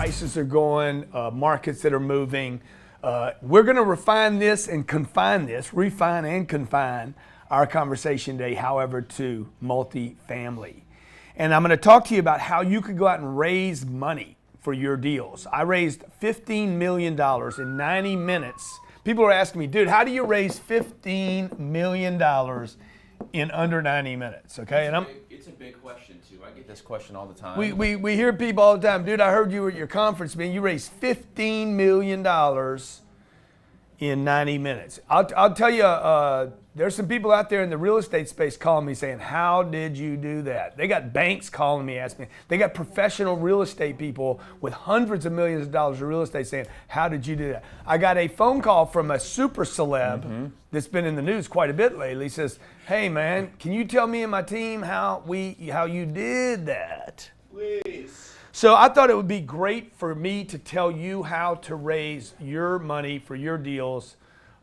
prices are going, markets that are moving. We're going to refine and confine our conversation today, however, to multifamily. And I'm going to talk to you about how you could go out and raise money for your deals. I raised $15 million in 90 minutes. People are asking me, dude, how do you raise $15 million in under 90 minutes? Okay, it's a big question too. I get this question all the time. We hear people all the time, dude, I heard you were at your conference, man. You raised $15 million in 90 minutes. I'll tell you, there's some people out there in the real estate space calling me saying, how did you do that? They got banks calling me, asking me. They got professional real estate people with hundreds of millions of dollars of real estate saying, how did you do that? I got a phone call from a super celeb that's been in the news quite a bit lately. He says, hey man, can you tell me and my team how you did that? Please. So I thought it would be great for me to tell you how to raise your money for your deals.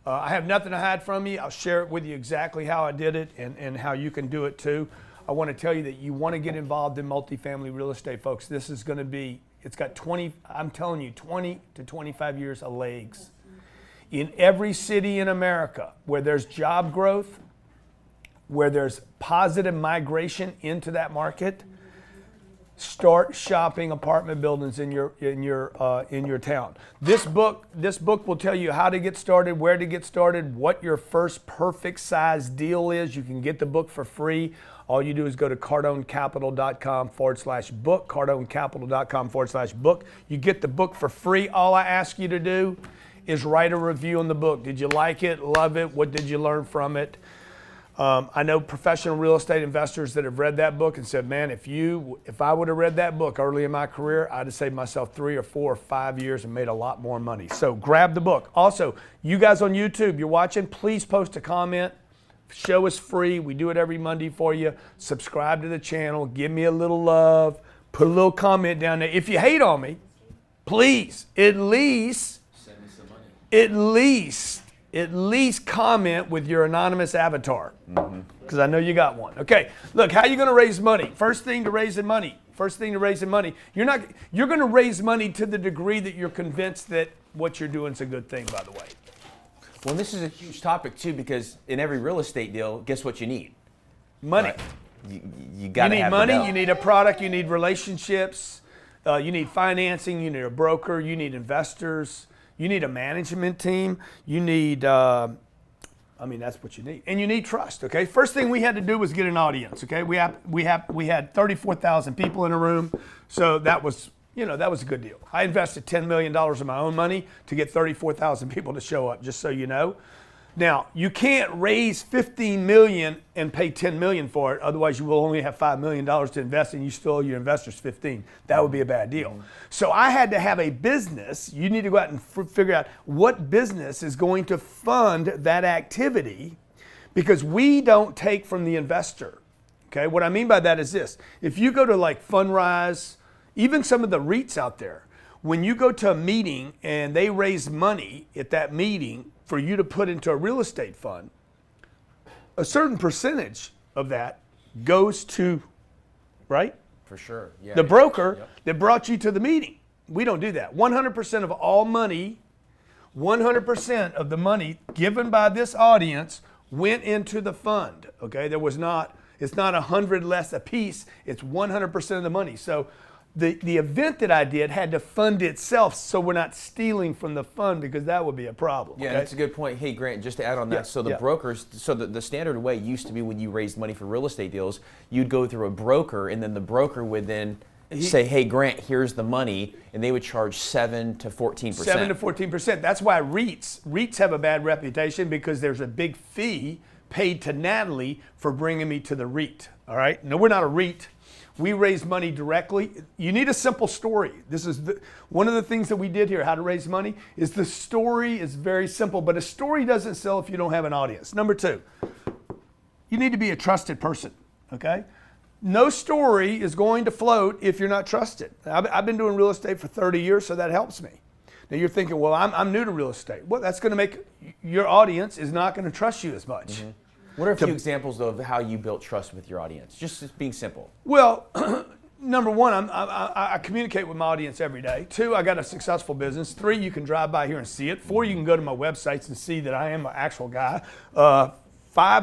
I have nothing to hide from you. I'll share it with you exactly how I did it and how you can do it too. I want to tell you that you want to get involved in multifamily real estate, folks. This is going to be, it's got 20 to 25 years of legs. In every city in America where there's job growth, where there's positive migration into that market, start shopping apartment buildings in your town. This book will tell you how to get started, where to get started, what your first perfect size deal is. You can get the book for free. All you do is go to cardonecapital.com/book, cardonecapital.com/book. You get the book for free. All I ask you to do is write a review on the book. Did you like it? Love it? What did you learn from it? I know professional real estate investors that have read that book and said, man, if I would have read that book early in my career, I'd have saved myself 3 or 4 or 5 years and made a lot more money. So grab the book. Also, you guys on YouTube, you're watching, please post a comment. Show is free. We do it every Monday for you. Subscribe to the channel. Give me a little love. Put a little comment down there. If you hate on me, please, at least send me some money. At least comment with your anonymous avatar, because I know you got one. Okay, look, how are you going to raise money? First thing to raising money, you're going to raise money to the degree that you're convinced that what you're doing is a good thing, by the way. Well, this is a huge topic too, because in every real estate deal, guess what you need? Money. Right? You got to have money, the you need a product, you need relationships, you need financing, you need a broker, you need investors. You need a management team. You need, that's what you need. And you need trust, okay? First thing we had to do was get an audience, okay? We had 34,000 people in a room, so that was a good deal. I invested $10 million of my own money to get 34,000 people to show up, just so you know. Now, you can't raise $15 million and pay $10 million for it. Otherwise, you will only have $5 million to invest and you still owe your investors $15. That would be a bad deal. So I had to have a business. You need to go out and figure out what business is going to fund that activity, because we don't take from the investor. Okay, what I mean by that is this. If you go to like Fundraise, even some of the REITs out there, when you go to a meeting and they raise money at that meeting for you to put into a real estate fund, a certain percentage of that goes to, right? For sure. Yeah. The broker that brought you to the meeting. We don't do that. 100% of all money, 100% of the money given by this audience went into the fund. Okay, it's not 100 less a piece, it's 100% of the money. So the event that I did had to fund itself, so we're not stealing from the fund, because that would be a problem. Yeah, okay? That's a good point. Hey, Grant, just to add on that, so the brokers, the standard way used to be when you raised money for real estate deals, you'd go through a broker, and then the broker would then say, hey, Grant, here's the money, and they would charge 7 to 14%. 7 to 14%. That's why REITs have a bad reputation, because there's a big fee paid to Natalie for bringing me to the REIT. All right? No, we're not a REIT. We raise money directly. You need a simple story. This is one of the things that we did here, how to raise money, is the story is very simple, but a story doesn't sell if you don't have an audience. Number 2, you need to be a trusted person, okay? No story is going to float if you're not trusted. I've been doing real estate for 30 years, so that helps me. Now you're thinking, well, I'm new to real estate. Well, that's going to make your audience is not going to trust you as much. What are a few examples, though, of how you built trust with your audience? Just being simple. Well, number one, I communicate with my audience every day. 2, I got a successful business. 3, you can drive by here and see it. 4, you can go to my websites and see that I am an actual guy. 5,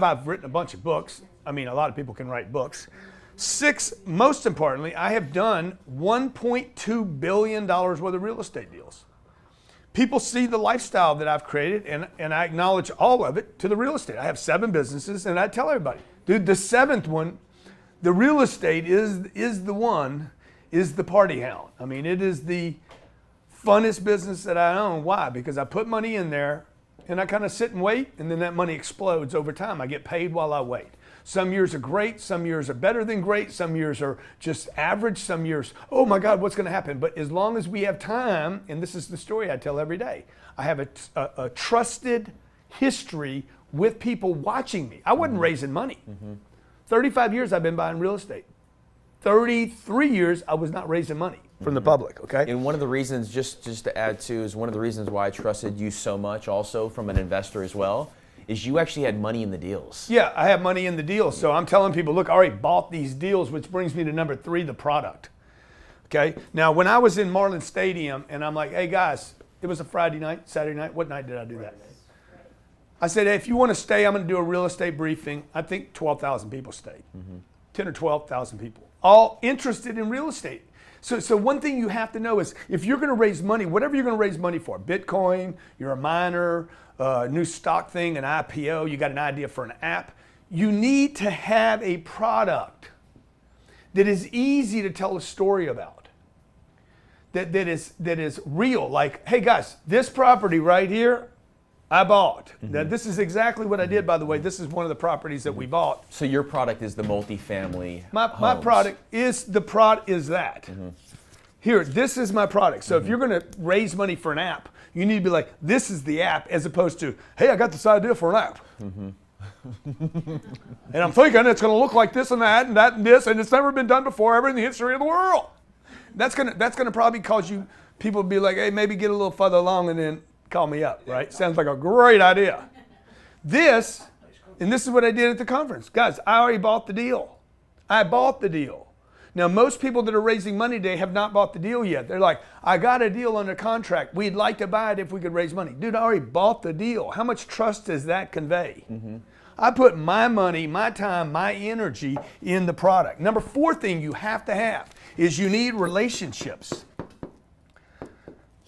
I've written a bunch of books. I mean, a lot of people can write books. 6, most importantly, I have done $1.2 billion worth of real estate deals. People see the lifestyle that I've created, and I acknowledge all of it to the real estate. I have 7 businesses, and I tell everybody, dude, the 7th one, the real estate is the party hound. I mean, it is the funnest business that I own. Why? Because I put money in there and I kind of sit and wait, and then that money explodes over time. I get paid while I wait. Some years are great, some years are better than great, some years are just average, some years, oh my God, what's going to happen? But as long as we have time, and this is the story I tell every day, I have a trusted history with people watching me. I wasn't raising money. 35 years I've been buying real estate. 33 years I was not raising money from the public, okay? And one of the reasons, just to add to, is one of the reasons why I trusted you so much also from an investor as well, is you actually had money in the deals. Yeah, I have money in the deals. So I'm telling people, look, I already bought these deals, which brings me to number 3, the product. Okay, now when I was in Marlin Stadium and I'm like, hey guys, it was a Friday night, Saturday night, what night did I do that? I said, hey, if you want to stay, I'm going to do a real estate briefing. I think 12,000 people stayed, 10 or 12,000 people, all interested in real estate. So one thing you have to know is if you're going to raise money, whatever you're going to raise money for, Bitcoin, you're a miner, new stock thing, an IPO, you got an idea for an app, you need to have a product that is easy to tell a story about, that is real. Like, hey guys, this property right here, I bought. Now, this is exactly what I did, by the way. This is one of the properties that we bought. So your product is the multifamily My product is that. Here, this is my product. So if you're going to raise money for an app, you need to be like, this is the app, as opposed to, hey, I got this idea for an app. And I'm thinking it's going to look like this and that and this, and it's never been done before ever in the history of the world. That's going to probably cause you people to be like, hey, maybe get a little further along and then call me up, right? Sounds like a great idea. This is what I did at the conference. Guys, I already bought the deal. I bought the deal. Now, most people that are raising money today have not bought the deal yet. They're like, I got a deal under contract. We'd like to buy it if we could raise money. Dude, I already bought the deal. How much trust does that convey? I put my money, my time, my energy in the product. Number 4 thing you have to have is you need relationships.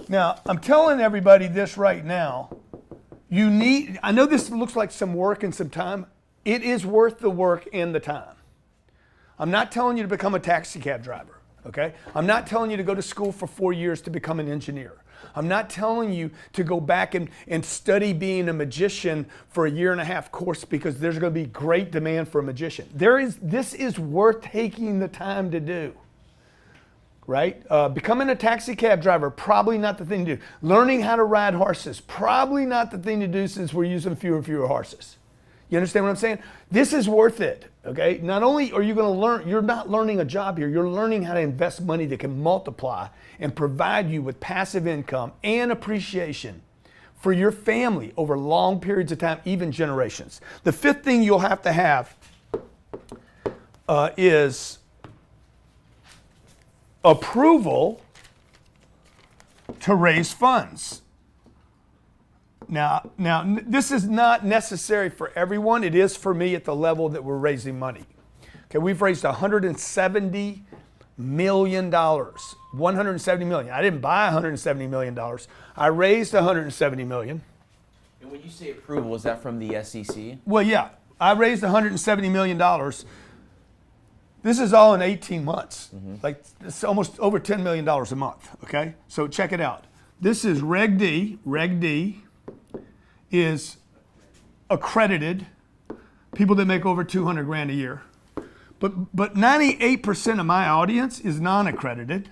Now, I'm telling everybody this right now. I know this looks like some work and some time. It is worth the work and the time. I'm not telling you to become a taxi cab driver, okay? I'm not telling you to go to school for 4 years to become an engineer. I'm not telling you to go back and study being a magician for a 1.5 course, because there's going to be great demand for a magician. This is worth taking the time to do. Right? Becoming a taxi cab driver, probably not the thing to do. Learning how to ride horses, probably not the thing to do, since we're using fewer and fewer horses. You understand what I'm saying? This is worth it, okay? Not only are you going to learn, you're not learning a job here, you're learning how to invest money that can multiply and provide you with passive income and appreciation for your family over long periods of time, even generations. The 5th thing you'll have to have is approval to raise funds. Now, this is not necessary for everyone. It is for me at the level that we're raising money. Okay, we've raised $170 million. $170 million. I didn't buy $170 million. I raised $170 million. And when you say approval, is that from the SEC? Well, yeah. I raised $170 million. This is all in 18 months. Like, it's almost over $10 million a month, okay? So check it out. This is Reg D. Reg D is accredited, people that make over 200 grand a year. But 98% of my audience is non-accredited.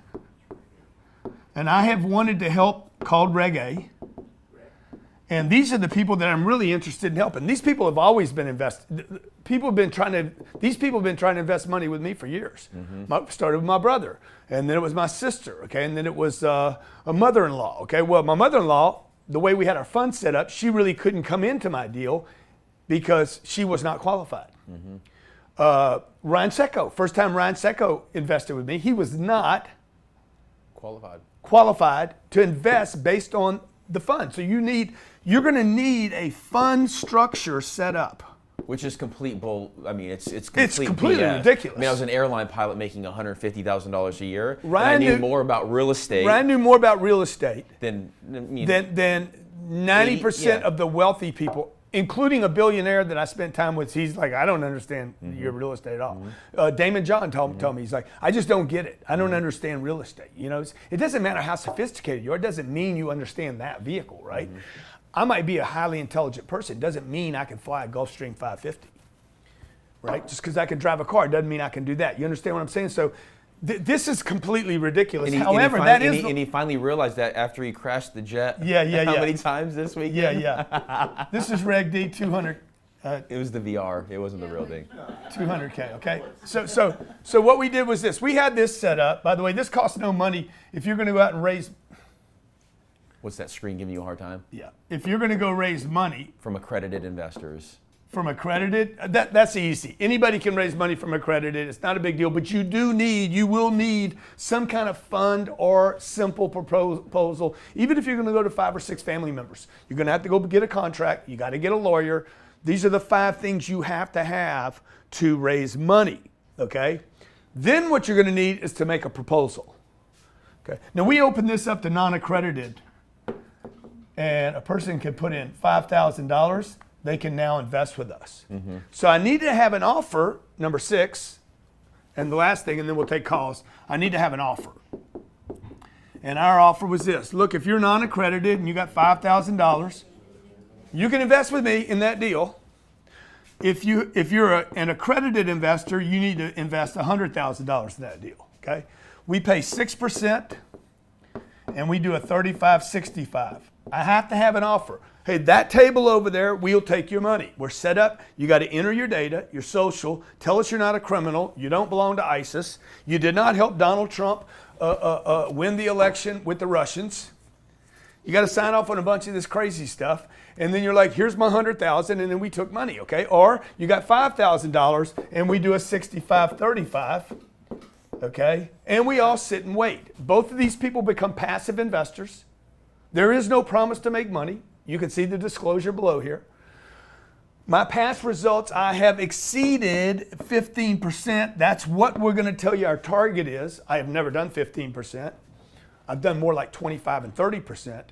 And I have wanted to help, called Reg A. And these are the people that I'm really interested in helping. These people have always been these people have been trying to invest money with me for years. Started with my brother, and then it was my sister, okay, and then it was a mother-in-law, okay. Well, my mother-in-law, the way we had our fund set up, she really couldn't come into my deal because she was not qualified. Ryan Secco, first time Ryan Secco invested with me, he was not Qualified. to invest based on the fund. So you're going to need a fund structure set up. Which is complete bull. I mean, it's completely BS. ridiculous. I mean, I was an airline pilot making $150,000 a year. Ryan and I knew more about real estate. Ryan knew more about real estate than 90% of the wealthy people, including a billionaire that I spent time with. He's like, I don't understand your real estate at all. Damon John told me, he's like, I just don't get it. I don't understand real estate. You know, it doesn't matter how sophisticated you are. It doesn't mean you understand that vehicle, right? I might be a highly intelligent person. It doesn't mean I can fly a Gulfstream 550, right? Just because I can drive a car doesn't mean I can do that. You understand what I'm saying? So this is completely ridiculous. However, and he finally realized that after he crashed the jet. Yeah. How many times this weekend? Yeah. This is Reg D 200. It was the VR. It wasn't the real thing. 200K. Okay. So what we did was this. We had this set up. By the way, this costs no money. If you're going to go out and raise. What's that screen giving you a hard time? Yeah. If you're going to go raise money from accredited investors. From accredited, that's easy. Anybody can raise money from accredited. It's not a big deal, but you will need some kind of fund or simple proposal. Even if you're going to go to 5 or 6 family members, you're going to have to go get a contract. You got to get a lawyer. These are the 5 things you have to raise money. Okay. Then what you're going to need is to make a proposal. Okay. Now we open this up to non-accredited. And a person can put in $5,000, they can now invest with us. So I need to have an offer, number 6, and the last thing, and then we'll take calls. I need to have an offer. And our offer was this. Look, if you're non-accredited and you got $5,000, you can invest with me in that deal. If you're an accredited investor, you need to invest $100,000 in that deal, okay? We pay 6%, and we do a 35-65. I have to have an offer. Hey, that table over there, we'll take your money. We're set up. You got to enter your data, your social. Tell us you're not a criminal. You don't belong to ISIS. You did not help Donald Trump win the election with the Russians. You got to sign off on a bunch of this crazy stuff. And then you're like, here's my $100,000, and then we took money, okay? Or you got $5,000, and we do a 65-35, okay? And we all sit and wait. Both of these people become passive investors. There is no promise to make money. You can see the disclosure below here. My past results, I have exceeded 15%. That's what we're going to tell you our target is. I have never done 15%. I've done more like 25 and 30%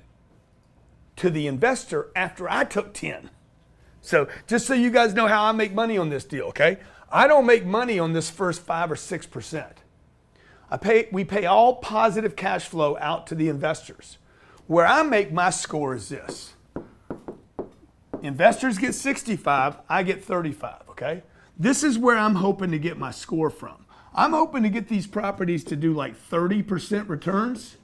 to the investor after I took 10. So just so you guys know how I make money on this deal, okay? I don't make money on this first 5 or 6%. We pay all positive cash flow out to the investors. Where I make my score is this. Investors get 65, I get 35, okay? This is where I'm hoping to get my score from. I'm hoping to get these properties to do like 30% returns,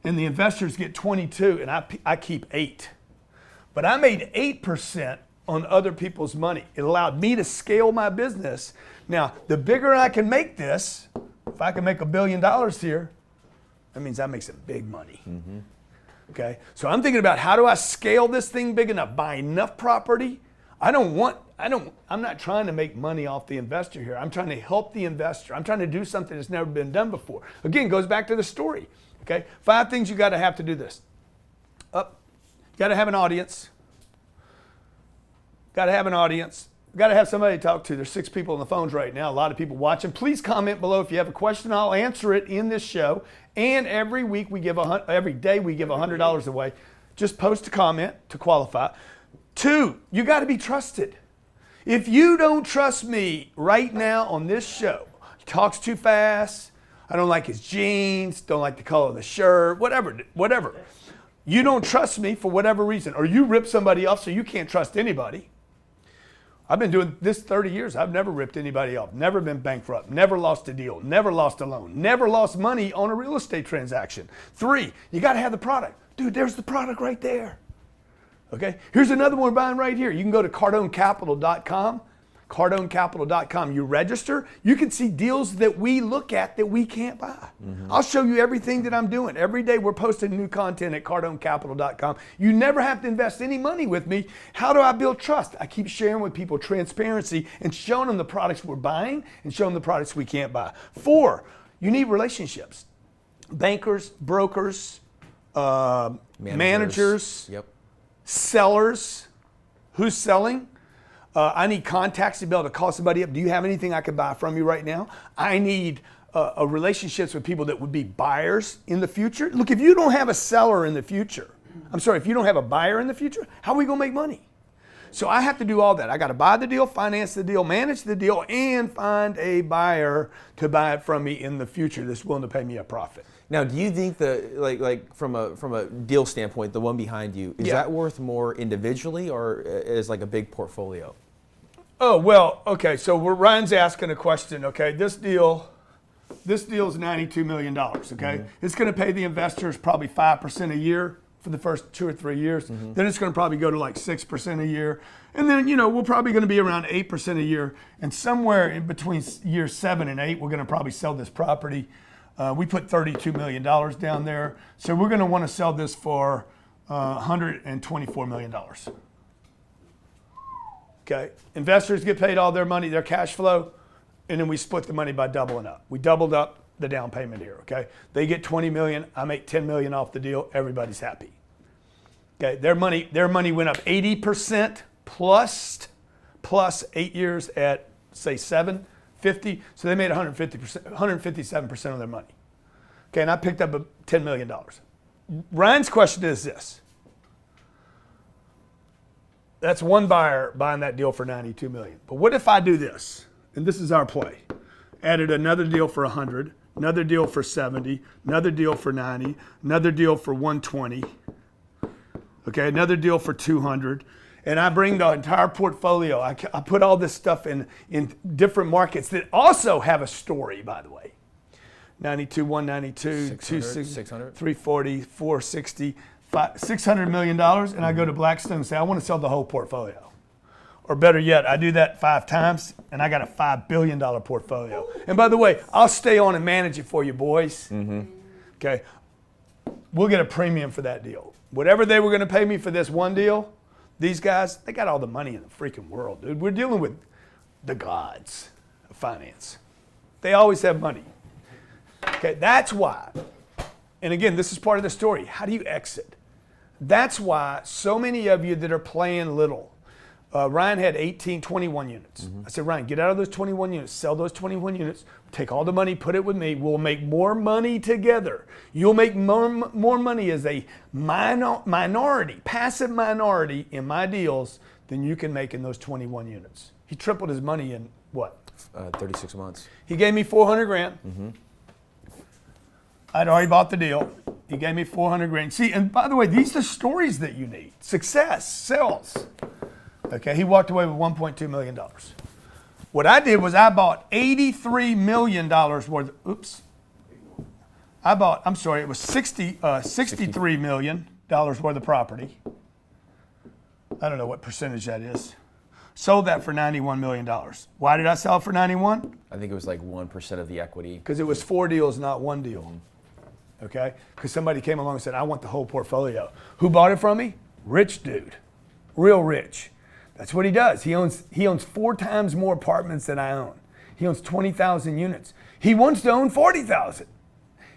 and the investors get 22, and I keep 8. But I made 8% on other people's money. It allowed me to scale my business. Now, the bigger I can make this, if I can make $1 billion here, that means I make some big money. Okay, so I'm thinking about how do I scale this thing big enough, buy enough property. I'm not trying to make money off the investor here. I'm trying to help the investor. I'm trying to do something that's never been done before. Again, goes back to the story. Okay, 5 things you got to have to do this. You got to have an audience. Got to have an audience. Got to have somebody to talk to. There's 6 people on the phones right now. A lot of people watching. Please comment below if you have a question. I'll answer it in this show. And every week every day we give $100 away. Just post a comment to qualify. 2, you got to be trusted. If you don't trust me right now on this show, he talks too fast. I don't like his jeans. Don't like the color of the shirt. Whatever. You don't trust me for whatever reason, or you rip somebody off so you can't trust anybody. I've been doing this 30 years. I've never ripped anybody off, never been bankrupt, never lost a deal, never lost a loan, never lost money on a real estate transaction. 3, you got to have the product. Dude, there's the product right there. Okay, here's another one we're buying right here. You can go to CardoneCapital.com. CardoneCapital.com. You register, you can see deals that we look at that we can't buy. I'll show you everything that I'm doing. Every day we're posting new content at CardoneCapital.com. You never have to invest any money with me. How do I build trust? I keep sharing with people transparency and showing them the products we're buying and showing them the products we can't buy. 4, you need relationships. Bankers, brokers, managers, Yep. sellers. Who's selling? I need contacts to be able to call somebody up. Do you have anything I could buy from you right now? I need relationships with people that would be buyers in the future. Look, if you don't have a seller in the future, if you don't have a buyer in the future, how are we going to make money? So I have to do all that. I got to buy the deal, finance the deal, manage the deal, and find a buyer to buy it from me in the future that's willing to pay me a profit. Now, do you think like from a deal standpoint, the one behind you, is that worth more individually or as like a big portfolio? Oh, well, okay, so Ryan's asking a question, okay? This deal is $92 million, okay? It's going to pay the investors probably 5% a year for the first 2 or 3 years. Then it's going to probably go to like 6% a year. And then, we're probably going to be around 8% a year. And somewhere in between years 7 and 8, we're going to probably sell this property. We put $32 million down there. So we're going to want to sell this for $124 million. Okay, investors get paid all their money, their cash flow, and then we split the money by doubling up. We doubled up the down payment here, okay? They get 20 million, I make 10 million off the deal, everybody's happy. Okay, their money went up 80% plus 8 years at say 750, so they made 157% of their money. Okay, and I picked up $10 million. Ryan's question is this. That's one buyer buying that deal for $92 million. But what if I do this? And this is our play. Added another deal for 100, another deal for 70, another deal for 90, another deal for 120. Okay, another deal for 200. And I bring the entire portfolio. I put all this stuff in different markets that also have a story, by the way. 92, 192, 600, 340, 460. $600 million, and I go to Blackstone and say, I want to sell the whole portfolio. Or better yet, I do that 5 times, and I got a $5 billion portfolio. And by the way, I'll stay on and manage it for you, boys. Okay, we'll get a premium for that deal. Whatever they were going to pay me for this one deal, these guys, they got all the money in the freaking world, dude. We're dealing with the gods of finance. They always have money. Okay, that's why. And again, this is part of the story. How do you exit? That's why so many of you that are playing little, Ryan had 21 units. I said, Ryan, get out of those 21 units, sell those 21 units, take all the money, put it with me. We'll make more money together. You'll make more money as a minority, passive minority in my deals than you can make in those 21 units. He tripled his money in what? 36 months. He gave me 400 grand. I'd already bought the deal. He gave me 400 grand. See, and by the way, these are stories that you need. Success, sales. Okay, he walked away with $1.2 million. What I did was I bought $83 million worth, it was $63 million worth of property. I don't know what percentage that is. Sold that for $91 million. Why did I sell it for 91? I think it was like 1% of the equity. Because it was 4 deals, not one deal. Okay? Because somebody came along and said, I want the whole portfolio. Who bought it from me? Rich dude. Real rich. That's what he does. He owns 4 times more apartments than I own. He owns 20,000 units. He wants to own 40,000.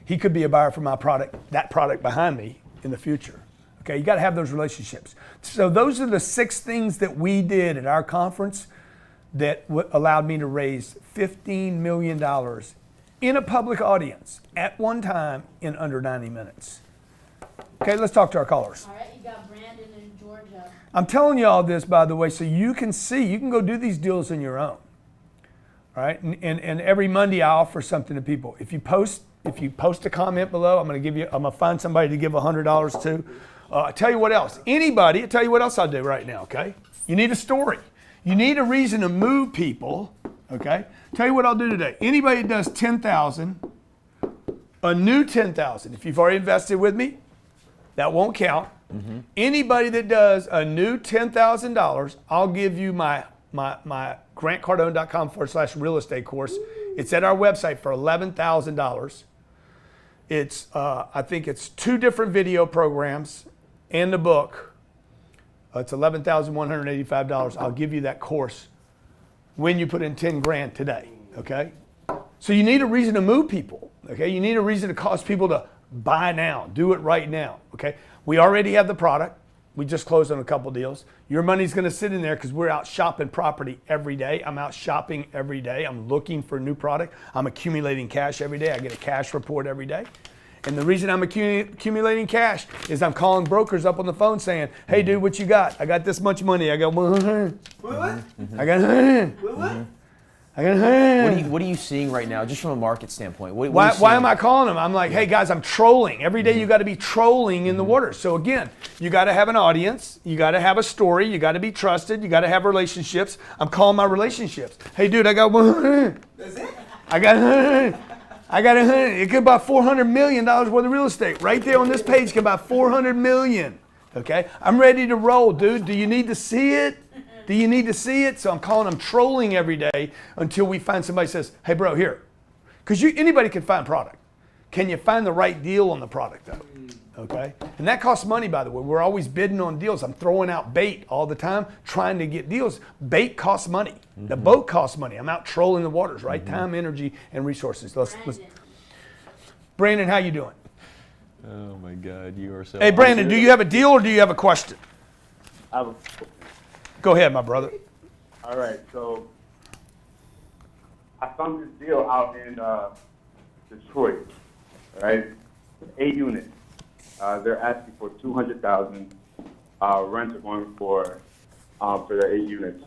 He could be a buyer for my product, that product behind me in the future. Okay, you got to have those relationships. So those are the 6 things that we did at our conference that allowed me to raise $15 million in a public audience at one time in under 90 minutes. Okay, let's talk to our callers. All right, you got Brandon in Georgia. I'm telling you all this, by the way, so you can see, you can go do these deals on your own. All right, and every Monday I offer something to people. If you post a comment below, I'm gonna find somebody to give $100 to. I tell you what else. Anybody, I tell you what else I'll do right now, okay? You need a story. You need a reason to move people, okay? Tell you what I'll do today. Anybody that does 10,000, a new 10,000, if you've already invested with me, that won't count. Anybody that does a new $10,000, I'll give you my grantcardone.com/real estate course. It's at our website for $11,000. It's, I think it's 2 different video programs and the book. It's $11,185. I'll give you that course when you put in 10 grand today, okay? So you need a reason to move people, okay? You need a reason to cause people to buy now, do it right now, okay? We already have the product. We just closed on a couple deals. Your money's gonna sit in there because we're out shopping property every day. I'm out shopping every day. I'm looking for a new product. I'm accumulating cash every day. I get a cash report every day. And the reason I'm accumulating cash is I'm calling brokers up on the phone saying, hey dude, what you got? I got this much money. I got 100. What? I got 100. What? I got 100. What are you seeing right now, just from a market standpoint? Why am I calling them? I'm like, hey guys, I'm trolling. Every day you got to be trolling in the water. So again, you got to have an audience. You got to have a story. You got to be trusted. You got to have relationships. I'm calling my relationships. Hey dude, I got 100. That's it? I got 100. I got 100. It could buy $400 million worth of real estate. Right there on this page can buy $400 million. Okay? I'm ready to roll, dude. Do you need to see it? Do you need to see it? So I'm calling them trolling every day until we find somebody who says, hey bro, here. Because anybody can find product. Can you find the right deal on the product though? Okay? And that costs money, by the way. We're always bidding on deals. I'm throwing out bait all the time, trying to get deals. Bait costs money. The boat costs money. I'm out trolling the waters, right? Time, energy, and resources. Brandon, how you doing? Oh my God, you are so. Hey Brandon, do you have a deal or do you have a question? Go ahead, my brother. All right, so I found this deal out in Detroit, right? 8 units. They're asking for $200,000. Rents are going for their 8 units.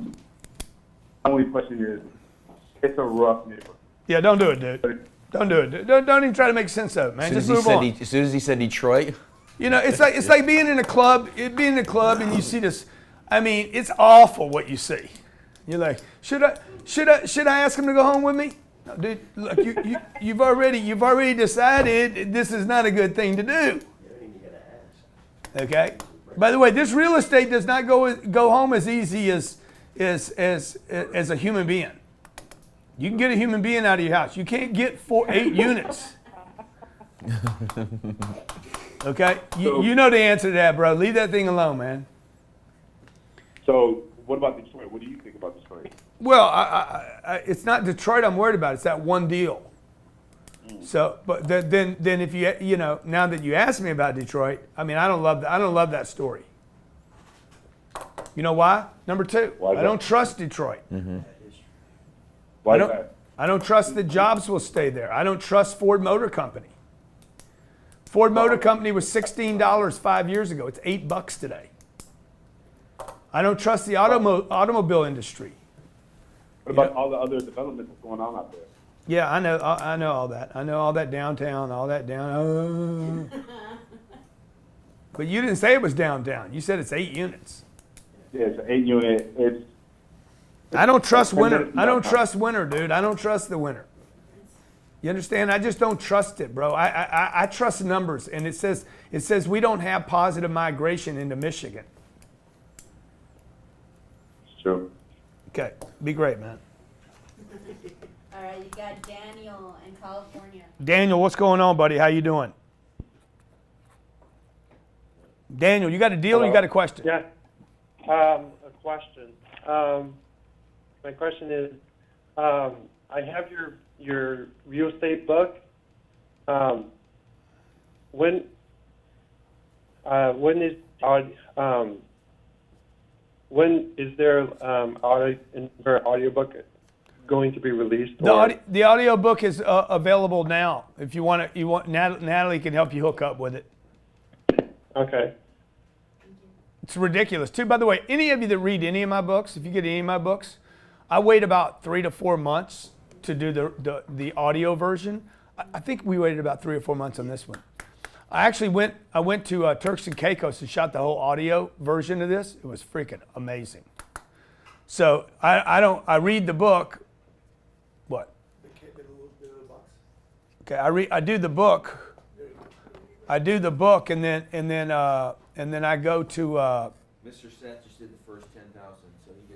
My only question is, it's a rough neighborhood. Yeah, don't do it, dude. Don't do it, dude. Don't even try to make sense of it, man. Just move on. As soon as he said Detroit. You know, it's like being in a club. Being in a club and you see this. I mean, it's awful what you see. You're like, should I ask him to go home with me? No, dude, look, you've already decided this is not a good thing to do. Okay. By the way, this real estate does not go home as easy as a human being. You can get a human being out of your house. You can't get 8 units. Okay? You know the answer to that, bro. Leave that thing alone, man. So what about Detroit? What do you think about Detroit? Well, it's not Detroit I'm worried about. It's that one deal. So, but then if you know, now that you asked me about Detroit, I mean, I don't love that story. You know why? Number 2, I don't trust Detroit. Mm-hmm. Why is that? I don't trust that jobs will stay there. I don't trust Ford Motor Company. Ford Motor Company was $16 5 years ago. It's $8 today. I don't trust the automobile industry. What about all the other developments that's going on out there? Yeah, I know all that. I know all that downtown, all that down. But you didn't say it was downtown. You said it's 8 units. Yeah, it's an 8 unit. I don't trust winter. I don't trust winter, dude. I don't trust the winter. You understand? I just don't trust it, bro. I trust numbers, and it says we don't have positive migration into Michigan. It's true. Okay, be great, man. All right, you got Daniel in California. Daniel, what's going on, buddy? How you doing? Daniel, you got a deal or you got a question? Yeah, a question. My question is, I have your real estate book. When is there audiobook going to be released? The audio book is available now. If you want Natalie can help you hook up with it. Okay. It's ridiculous too. By the way, any of you that read any of my books, if you get any of my books, I wait about 3 to 4 months to do the audio version. I think we waited about 3 or 4 months on this one. I went to Turks and Caicos and shot the whole audio version of this. It was freaking amazing. So I read the book. What? Okay, I do the book. And then I go to. Mr. Seth just did the first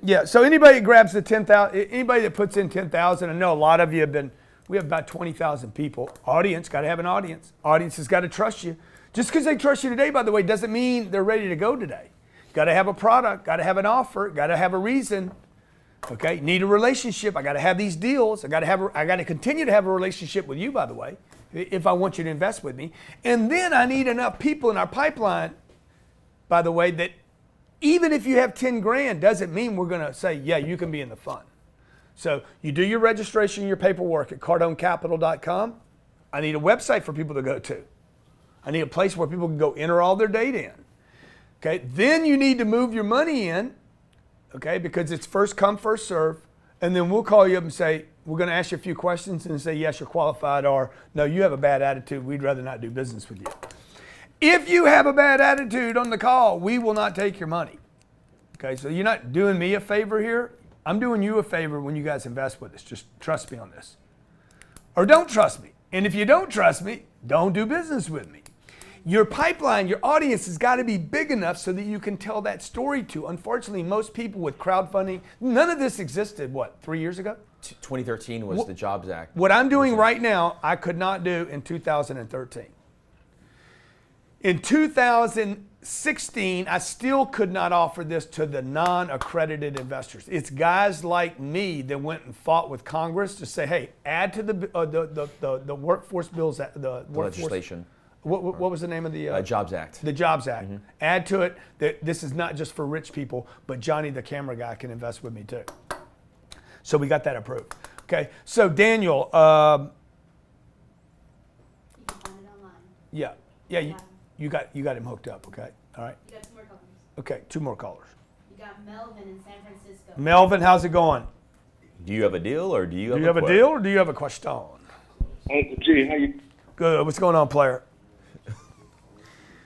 Yeah, so anybody that grabs the 10,000, anybody that puts in 10,000, I know a lot of you have been, we have about 20,000 people. Audience, got to have an audience. Audience has got to trust you. Just because they trust you today, by the way, doesn't mean they're ready to go today. Got to have a product, got to have an offer, got to have a reason. Okay, need a relationship. I got to have these deals. I got to continue to have a relationship with you, by the way, if I want you to invest with me. And then I need enough people in our pipeline, by the way, that even if you have 10 grand, doesn't mean we're going to say, yeah, you can be in the fund. So you do your registration, your paperwork at cardonecapital.com. I need a website for people to go to. I need a place where people can go enter all their data in. Okay, then you need to move your money in, okay, because it's first come, first serve. And then we'll call you up and say, we're going to ask you a few questions and say, yes, you're qualified, or no, you have a bad attitude. We'd rather not do business with you. If you have a bad attitude on the call, we will not take your money. Okay, so you're not doing me a favor here. I'm doing you a favor when you guys invest with us. Just trust me on this. Or don't trust me. And if you don't trust me, don't do business with me. Your pipeline, your audience has got to be big enough so that you can tell that story to. Unfortunately, most people with crowdfunding, none of this existed, 3 years ago? 2013 was the Jobs Act. What I'm doing right now, I could not do in 2013. In 2016, I still could not offer this to the non-accredited investors. It's guys like me that went and fought with Congress to say, hey, add to the workforce bills, the workforce, legislation. What was the name of the Jobs Act? The Jobs Act. Mm-hmm. Add to it that this is not just for rich people, but Johnny the camera guy can invest with me too. So we got that approved. Okay. So Daniel, You can find it online. yeah. You got him hooked up, okay? All right. You got 2 more callers. Okay, 2 more callers. You got Melvin in San Francisco. Melvin, how's it going? Do you have a deal or do you have Do you have a deal or do you have a question? Uncle G, how you? Good. What's going on, player?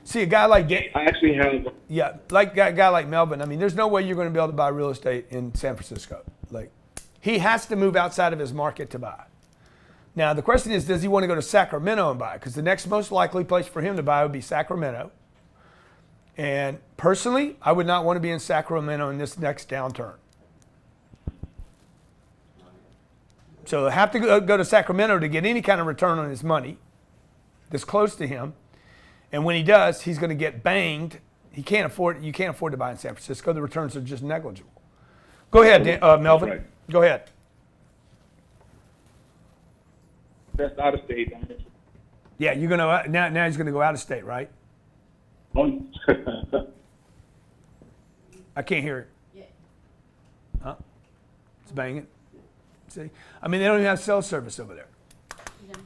See, a guy like I actually have. yeah, like a guy like Melvin. I mean, there's no way you're going to be able to buy real estate in San Francisco. Like, he has to move outside of his market to buy. Now, the question is, does he want to go to Sacramento and buy? Because the next most likely place for him to buy would be Sacramento. And personally, I would not want to be in Sacramento in this next downturn. So he'll have to go to Sacramento to get any kind of return on his money that's close to him. And when he does, he's going to get banged. You can't afford to buy in San Francisco. The returns are just negligible. Go ahead, Melvin. Right. Go ahead. That's out of state. Yeah, you're gonna now he's gonna go out of state, right? I can't hear it. Yeah. Huh? It's banging. See? I mean, they don't even have cell service over there. You done?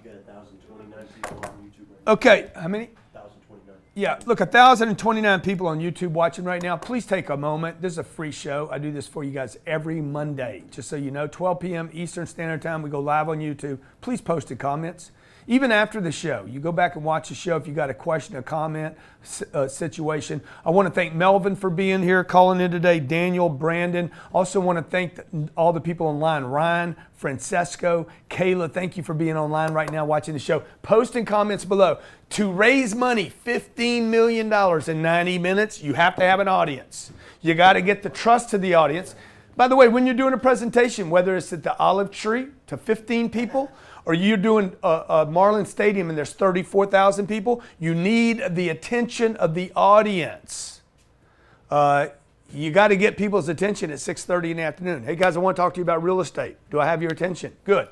You got 1,029 people on YouTube right Okay, how many? now. 1,029. Yeah, look, 1,029 people on YouTube watching right now. Please take a moment. This is a free show. I do this for you guys every Monday. Just so you know, 12 p.m. Eastern Standard Time, we go live on YouTube. Please post the comments. Even after the show, you go back and watch the show if you got a question, a comment, situation. I want to thank Melvin for being here, calling in today, Daniel, Brandon. Also want to thank all the people online, Ryan, Francesco, Kayla. Thank you for being online right now watching the show. Post in comments below. To raise money, $15 million in 90 minutes, you have to have an audience. You got to get the trust to the audience. By the way, when you're doing a presentation, whether it's at the Olive Tree to 15 people, or you're doing a Marlin Stadium and there's 34,000 people, you need the attention of the audience. You got to get people's attention at 6:30 in the afternoon. Hey guys, I want to talk to you about real estate. Do I have your attention? Good.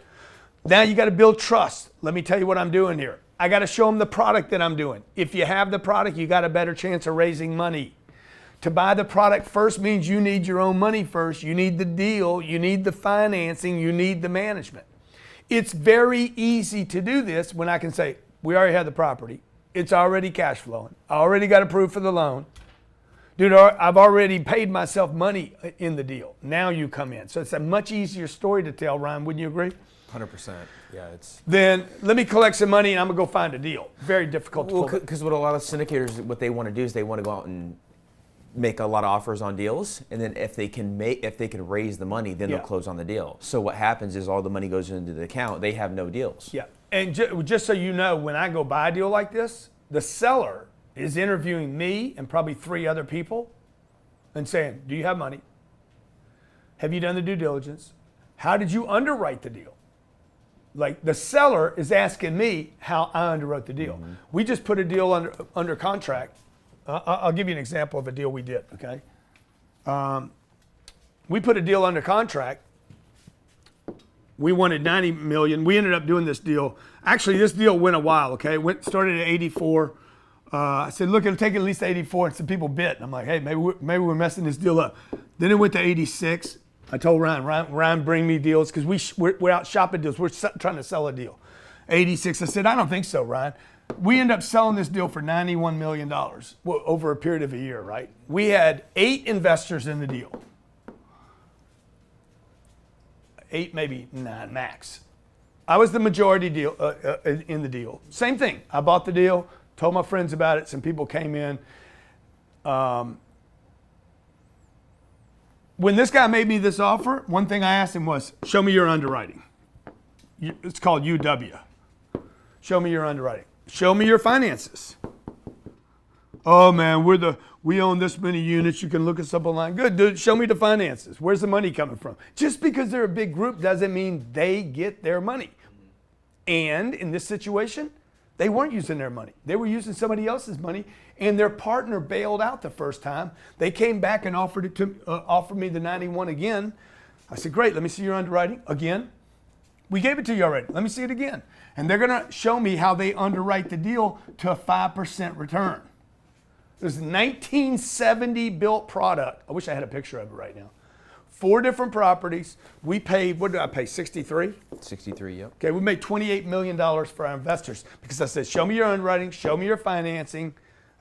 Now you got to build trust. Let me tell you what I'm doing here. I got to show them the product that I'm doing. If you have the product, you got a better chance of raising money. To buy the product first means you need your own money first. You need the deal, you need the financing, you need the management. It's very easy to do this when I can say, we already have the property. It's already cash flowing. I already got approved for the loan. Dude, I've already paid myself money in the deal. Now you come in. So it's a much easier story to tell, Ryan, wouldn't you agree? 100%. Yeah, it's. Then let me collect some money and I'm going to go find a deal. Very difficult to Well, pull. because what a lot of syndicators, what they want to do is they want to go out and make a lot of offers on deals, and then if they can raise the money, then they'll close on the deal. So what happens is all the money goes into the account. They have no deals. Yeah, and just so you know, when I go buy a deal like this, the seller is interviewing me and probably 3 other people, and saying, do you have money? Have you done the due diligence? How did you underwrite the deal? Like the seller is asking me how I underwrote the deal. Mm-hmm. We just put a deal under contract. I'll give you an example of a deal we did, okay? We put a deal under contract. We wanted 90 million. We ended up doing this deal. Actually, this deal went a while, okay? Started at 84. I said, look, it'll take at least 84, and some people bit. And I'm like, hey, maybe we're messing this deal up. Then it went to 86. I told Ryan, bring me deals, because we're out shopping deals. We're trying to sell a deal. 86. I said, I don't think so, Ryan. We end up selling this deal for $91 million over a period of a year, right? We had 8 investors in the deal. 8, maybe 9 max. I was the majority deal in the deal. Same thing. I bought the deal, told my friends about it. Some people came in. When this guy made me this offer, one thing I asked him was, show me your underwriting. It's called UW. Show me your underwriting. Show me your finances. Oh man, we own this many units. You can look us up online. Good, dude. Show me the finances. Where's the money coming from? Just because they're a big group doesn't mean they get their money. And in this situation, they weren't using their money. They were using somebody else's money, and their partner bailed out the first time. They came back and offered me the 91 again. I said, great. Let me see your underwriting again. We gave it to you already. Let me see it again. And they're going to show me how they underwrite the deal to a 5% return. It was a 1970 built product. I wish I had a picture of it right now. 4 different properties. We paid, what did I pay, 63? 63, yep. Okay, we made $28 million for our investors because I said, show me your underwriting, show me your financing,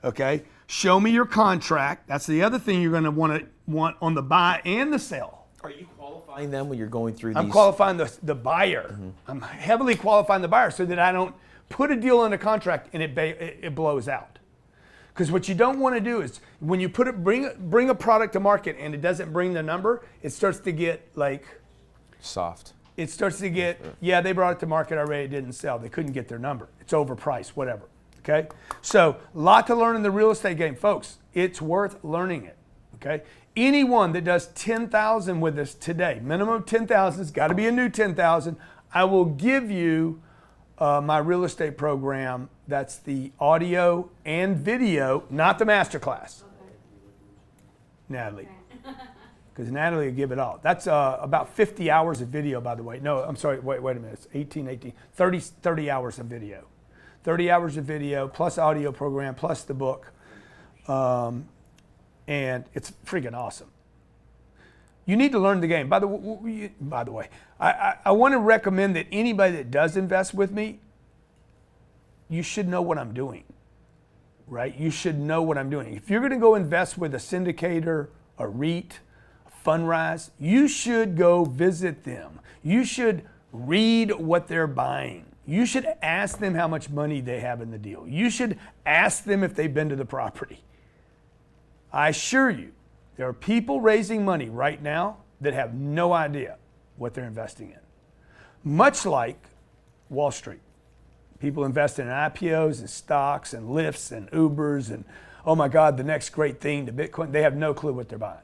okay? Show me your contract. That's the other thing you're going to want on the buy and the sell. Are you qualifying them when you're going through these? I'm qualifying the buyer. Mm-hmm. I'm heavily qualifying the buyer so that I don't put a deal under contract and it blows out. Because what you don't want to do is when you bring a product to market and it doesn't bring the number, it starts to get like soft. It starts to get, yeah, they brought it to market already, it didn't sell. They couldn't get their number. It's overpriced, whatever. Okay? So, a lot to learn in the real estate game. Folks, it's worth learning it. Okay? Anyone that does 10,000 with us today, minimum 10,000, it's got to be a new 10,000. I will give you my real estate program. That's the audio and video, not the masterclass. Okay. Natalie. Because Natalie will give it all. That's about 50 hours of video, by the way. No, I'm sorry, wait a minute. It's 30 hours of video. 30 hours of video, plus audio program, plus the book. And it's freaking awesome. You need to learn the game. By the way, I want to recommend that anybody that does invest with me, you should know what I'm doing, right? You should know what I'm doing. If you're going to go invest with a syndicator, a REIT, a Fundrise, you should go visit them. You should read what they're buying. You should ask them how much money they have in the deal. You should ask them if they've been to the property. I assure you, there are people raising money right now that have no idea what they're investing in. Much like Wall Street. People invest in IPOs and stocks and lifts and Ubers and, oh my God, the next great thing, the Bitcoin. They have no clue what they're buying.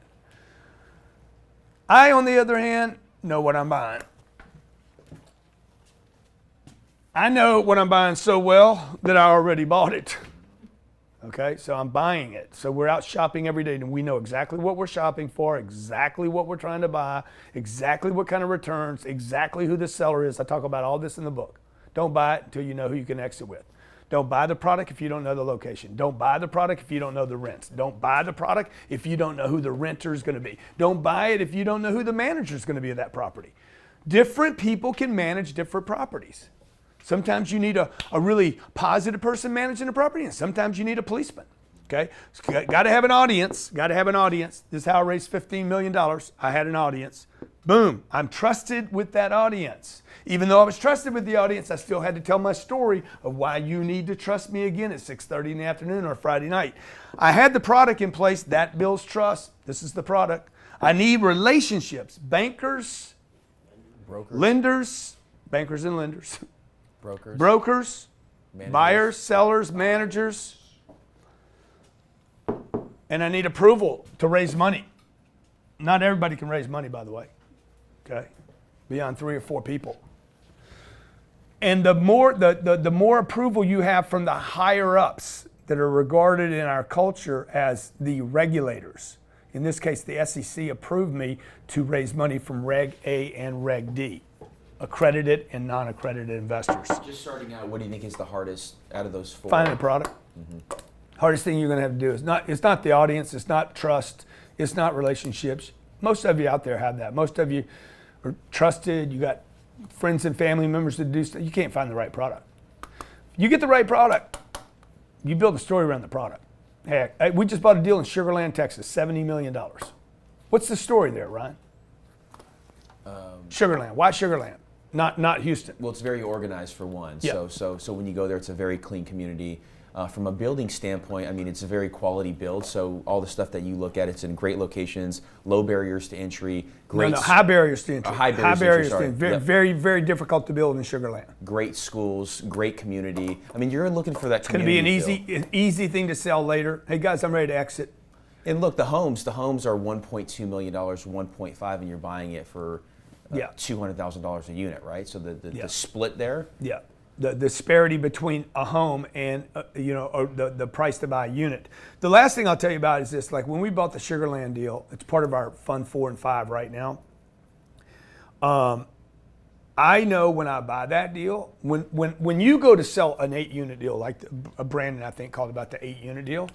I, on the other hand, know what I'm buying. I know what I'm buying so well that I already bought it. Okay, so I'm buying it. So we're out shopping every day and we know exactly what we're shopping for, exactly what we're trying to buy, exactly what kind of returns, exactly who the seller is. I talk about all this in the book. Don't buy it until you know who you can exit with. Don't buy the product if you don't know the location. Don't buy the product if you don't know the rents. Don't buy the product if you don't know who the renter is going to be. Don't buy it if you don't know who the manager is going to be of that property. Different people can manage different properties. Sometimes you need a really positive person managing a property, and sometimes you need a policeman. Okay? So got to have an audience. Got to have an audience. This is how I raised $15 million. I had an audience. Boom. I'm trusted with that audience. Even though I was trusted with the audience, I still had to tell my story of why you need to trust me again at 6:30 in the afternoon or Friday night. I had the product in place. That builds trust. This is the product. I need relationships. Bankers, Brokers. lenders, bankers and lenders. Brokers. Managers. Buyers, sellers, managers. and I need approval to raise money. Not everybody can raise money, by the way, okay? Beyond 3 or 4 people. And the more approval you have from the higher ups that are regarded in our culture as the regulators. In this case, the SEC approved me to raise money from Reg A and Reg D, accredited and non-accredited investors. Just starting out, what do you think is the hardest out of those 4? Finding a product. Hardest thing you're going to have to do is it's not the audience, it's not trust, it's not relationships. Most of you out there have that. Most of you are trusted. You got friends and family members that do stuff. You can't find the right product. You get the right product, you build a story around the product. Heck, we just bought a deal in Sugar Land, Texas, $70 million. What's the story there, Ryan? Sugar Land. Why Sugar Land? Not Houston. Well, it's very organized for one. Yeah. So when you go there, it's a very clean community. From a building standpoint, I mean, it's a very quality build. So all the stuff that you look at, it's in great locations, low barriers to entry. High barriers to entry. High barriers to entry. Very, very, very difficult to build in Sugar Land. Great schools, great community. I mean, you're looking for that It's going to be community an easy thing to sell later. Hey guys, I'm ready to exit. And look, the homes are $1.2 million, 1.5, and you're buying it for $200,000 a unit, right? So the split there. Yeah. The disparity between a home and or the price to buy a unit. The last thing I'll tell you about is this: like when we bought the Sugar Land deal, it's part of our Fund 4 and 5 right now. I know when I buy that deal, when you go to sell an 8-unit deal, like Brandon I think called about the 8-unit deal,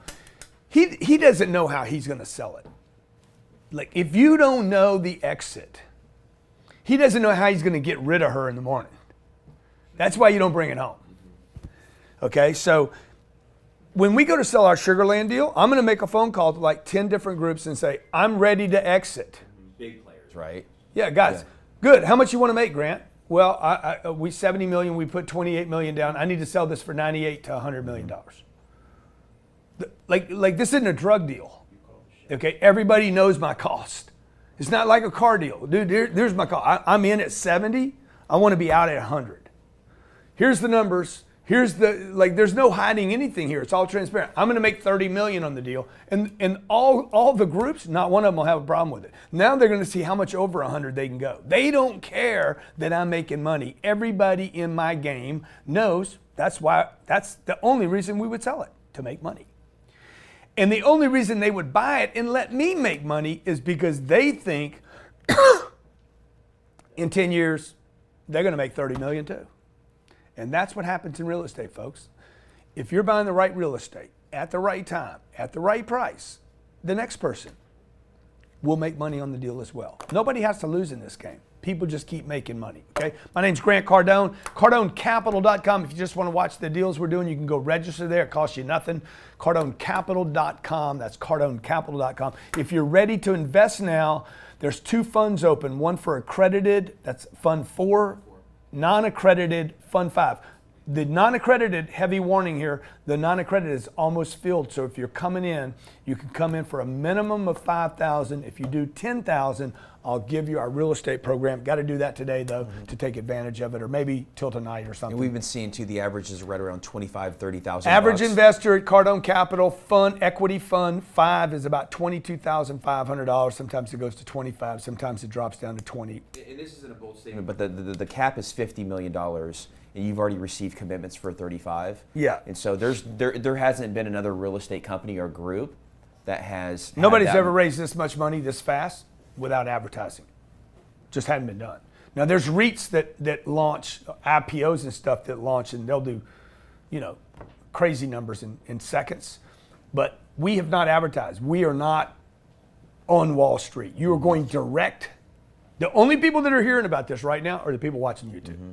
he doesn't know how he's going to sell it. Like if you don't know the exit, he doesn't know how he's going to get rid of her in the morning. That's why you don't bring it home. Okay, so when we go to sell our Sugar Land deal, I'm going to make a phone call to like 10 different groups and say, I'm ready to exit. Big players, right? Yeah, guys, good. How much you want to make, Grant? Well, we 70 million, we put 28 million down. I need to sell this for 98 to 100 million dollars. Like this isn't a drug deal. Okay, everybody knows my cost. It's not like a car deal. Dude, there's my cost. I'm in at 70. I want to be out at 100. Here's the numbers. Here's there's no hiding anything here. It's all transparent. I'm going to make 30 million on the deal. And all the groups, not one of them will have a problem with it. Now they're going to see how much over 100 they can go. They don't care that I'm making money. Everybody in my game knows that's the only reason we would sell it, to make money. And the only reason they would buy it and let me make money is because they think in 10 years, they're going to make 30 million too. And that's what happens in real estate, folks. If you're buying the right real estate at the right time, at the right price, the next person will make money on the deal as well. Nobody has to lose in this game. People just keep making money, okay? My name's Grant Cardone, CardoneCapital.com. If you just want to watch the deals we're doing, you can go register there. It costs you nothing. CardoneCapital.com. That's CardoneCapital.com. If you're ready to invest now, there's 2 funds open. One for accredited, that's Fund 4. Non-accredited, Fund 5. The non-accredited, heavy warning here, the non-accredited is almost filled. So if you're coming in, you can come in for a minimum of $5,000. If you do $10,000, I'll give you our real estate program. Got to do that today, though, to take advantage of it, or maybe till tonight or something. And we've been seeing, too, the average is right around $25,000, $30,000. Average investor at Cardone Capital Fund, Equity Fund 5 is about $22,500. Sometimes it goes to 25. Sometimes it drops down to 20. And this isn't a bold statement, but the cap is $50 million. And you've already received commitments for 35. Yeah. And so there hasn't been another real estate company or group that has. Nobody's ever raised this much money this fast without advertising. Just hadn't been done. Now there's REITs that launch IPOs and stuff that launch, and they'll do, crazy numbers in seconds. But we have not advertised. We are not on Wall Street. You are going direct. The only people that are hearing about this right now are the people watching YouTube. Mm-hmm.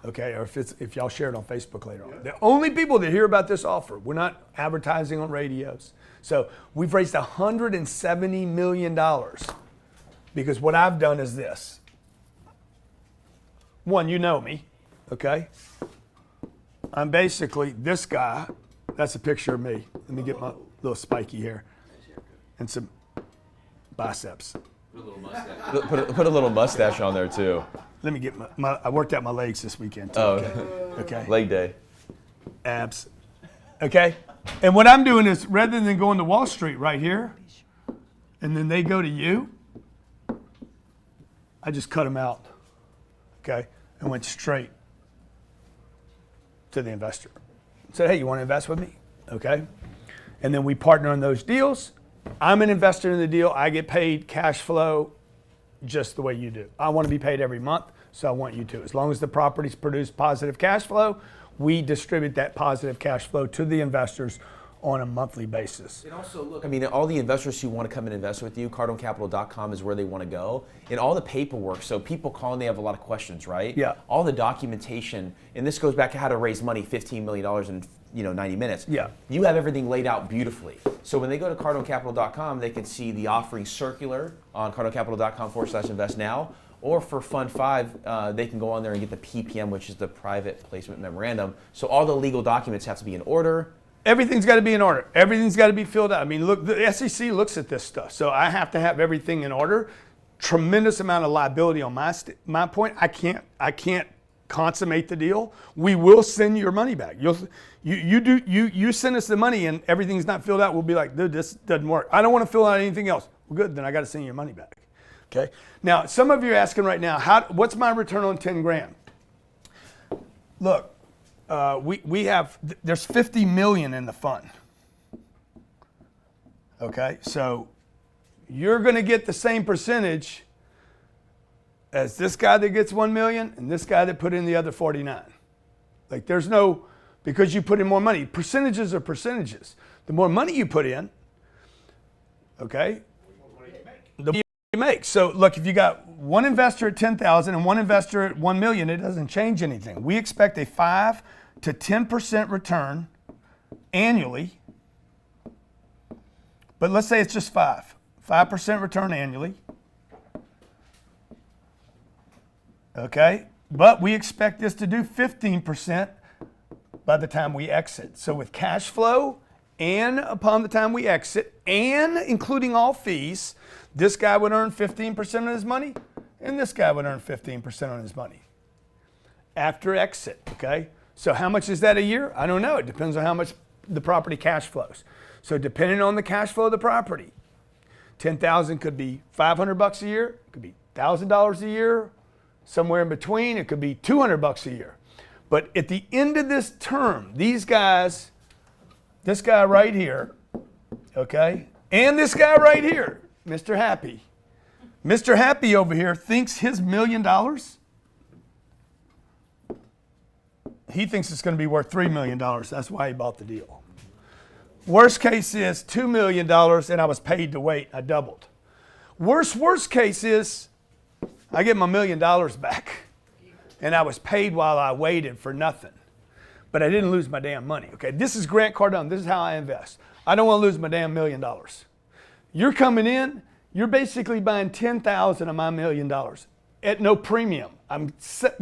Okay, or if y'all share it on Facebook later on. The only people that hear about this offer, we're not advertising on radios. So we've raised $170 million because what I've done is this. One, you know me, okay? I'm basically this guy. That's a picture of me. Let me get my little spiky hair and some biceps. Put a little mustache. Put a little mustache on there, too. Let me get I worked out my legs this weekend too. Oh, okay. Leg day. Abs. Okay. And what I'm doing is, rather than going to Wall Street right here, and then they go to you, I just cut them out, okay, and went straight to the investor. Said, hey, you want to invest with me? Okay. And then we partner on those deals. I'm an investor in the deal. I get paid cash flow just the way you do. I want to be paid every month, so I want you to. As long as the properties produce positive cash flow, we distribute that positive cash flow to the investors on a monthly basis. And also, look, I mean, all the investors who want to come and invest with you, cardonecapital.com is where they want to go. And all the paperwork, so people call and they have a lot of questions, right? Yeah. All the documentation, and this goes back to how to raise money, $15 million in 90 minutes. Yeah. You have everything laid out beautifully. So when they go to cardonecapital.com, they can see the offering circular on cardonecapital.com/invest now. Or for Fund 5, they can go on there and get the PPM, which is the private placement memorandum. So all the legal documents have to be in order. Everything's got to be in order. Everything's got to be filled out. I mean, look, the SEC looks at this stuff, so I have to have everything in order. Tremendous amount of liability on my point. I can't consummate the deal. We will send you your money back. You send us the money and everything's not filled out. We'll be like, dude, this doesn't work. I don't want to fill out anything else. Well, good. Then I got to send you your money back. Okay. Now, some of you are asking right now, what's my return on 10 grand? Look. There's 50 million in the fund. Okay, so you're going to get the same percentage as this guy that gets 1 million and this guy that put in the other 49. Like there's no, because you put in more money. Percentages are percentages. The more money you put in, okay, the more you make. So look, if you got one investor at 10,000 and one investor at 1 million, it doesn't change anything. We expect a 5 to 10% return annually. But let's say it's just 5% return annually. Okay, but we expect this to do 15% by the time we exit. So with cash flow and upon the time we exit and including all fees, this guy would earn 15% on his money and this guy would earn 15% on his money after exit, okay? So how much is that a year? I don't know. It depends on how much the property cash flows. So depending on the cash flow of the property, 10,000 could be $500 a year, it could be $1,000 a year, somewhere in between, it could be $200 a year. But at the end of this term, these guys, this guy right here, okay, and this guy right here, Mr. Happy. Mr. Happy over here thinks his $1 million, he thinks it's going to be worth $3 million. That's why he bought the deal. Worst case is $2 million and I was paid to wait. I doubled. Worst case is I get my $1 million back and I was paid while I waited for nothing. But I didn't lose my damn money. Okay, this is Grant Cardone. This is how I invest. I don't want to lose my damn $1 million. You're coming in, you're basically buying 10,000 of my $1 million at no premium. I'm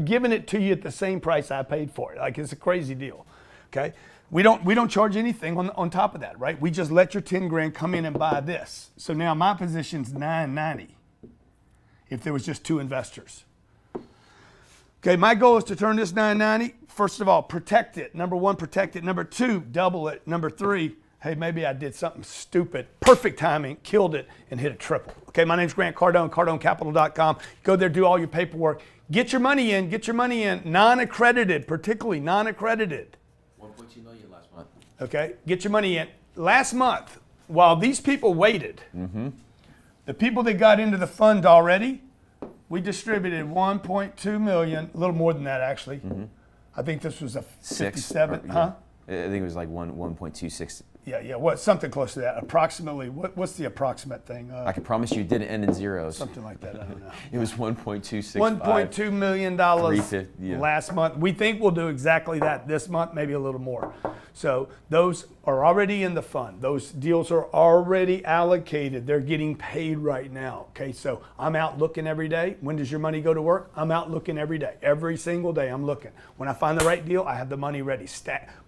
giving it to you at the same price I paid for it. Like it's a crazy deal. Okay? We don't charge anything on top of that, right? We just let your 10 grand come in and buy this. So now my position's $990 if there was just two investors. Okay, my goal is to turn this $990. First of all, protect it. Number one, protect it. Number two, double it. Number three, hey, maybe I did something stupid. Perfect timing, killed it, and hit a triple. Okay, my name's Grant Cardone, CardoneCapital.com. Go there, do all your paperwork. Get your money in, non-accredited, particularly non-accredited. 1.2 million last month. Okay, get your money in. Last month, while these people waited, the people that got into the fund already, we distributed 1.2 million, a little more than that actually. I think this was a 57, yeah. huh? I think it was like 1.26. Yeah, what, something close to that. Approximately, what's the approximate thing? I can promise you it didn't end in zeros. Something like that, I don't know. It was 1.265. $1.2 million yeah. last month. We think we'll do exactly that this month, maybe a little more. So those are already in the fund. Those deals are already allocated. They're getting paid right now. Okay, so I'm out looking every day. When does your money go to work? I'm out looking every day. Every single day I'm looking. When I find the right deal, I have the money ready.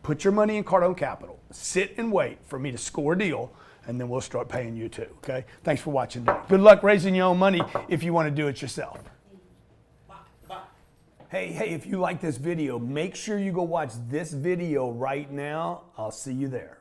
Put your money in Cardone Capital. Sit and wait for me to score a deal, and then we'll start paying you too, okay? Thanks for watching today. Good luck raising your own money if you want to do it yourself. Hey, if you like this video, make sure you go watch this video right now. I'll see you there.